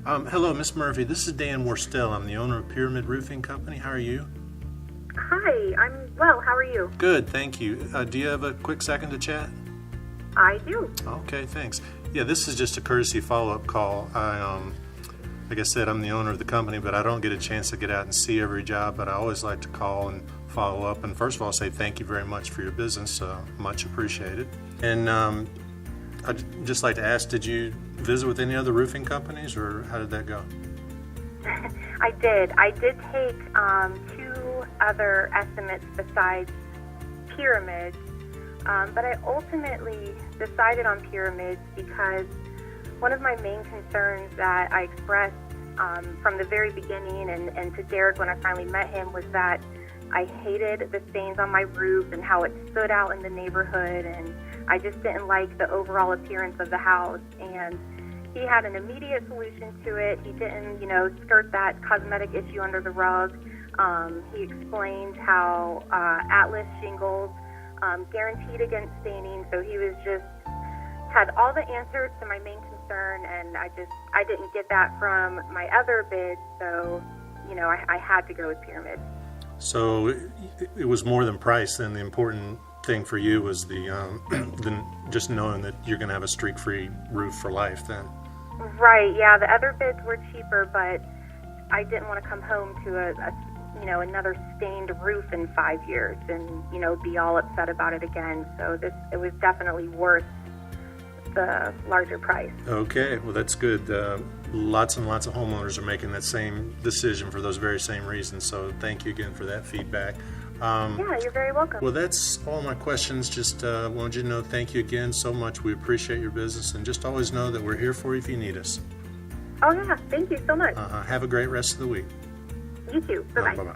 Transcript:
Hello, Miss Murphy. This is Dan Worstel. I'm the owner of Pyramid Roofing Company. How are you? Hi, I'm well. How are you? Good, thank you. Do you have a quick second to chat? I do. Okay, thanks. Yeah, this is just a courtesy follow-up call. Like I said, I'm the owner of the company, but I don't get a chance to get out and see every job, but I always like to call and follow up. And first of all, say thank you very much for your business. Much appreciated. And I'd just like to ask, did you visit with any other roofing companies, or how did that go? I did. I did take 2 other estimates besides Pyramids, but I ultimately decided on Pyramids because one of my main concerns that I expressed from the very beginning and to Derek when I finally met him was that I hated the stains on my roof and how it stood out in the neighborhood, and I just didn't like the overall appearance of the house. And he had an immediate solution to it. He didn't, skirt that cosmetic issue under the rug. He explained how Atlas Shingles guaranteed against staining, so he was just had all the answers to my main concern, and I didn't get that from my other bids, so I had to go with Pyramid. So it was more than price. Then the important thing for you was the just knowing that you're going to have a streak-free roof for life. Then. Right. Yeah. The other bids were cheaper, but I didn't want to come home to another stained roof in 5 years and be all upset about it again. So it was definitely worth the larger price. Okay, well that's good. Lots and lots of homeowners are making that same decision for those very same reasons, so thank you again for that feedback. Yeah, you're very welcome. Well, that's all my questions. Just wanted you to know thank you again so much. We appreciate your business, and just always know that we're here for you if you need us. Oh yeah, thank you so much. Have a great rest of the week. You too. Bye-bye. Bye-bye.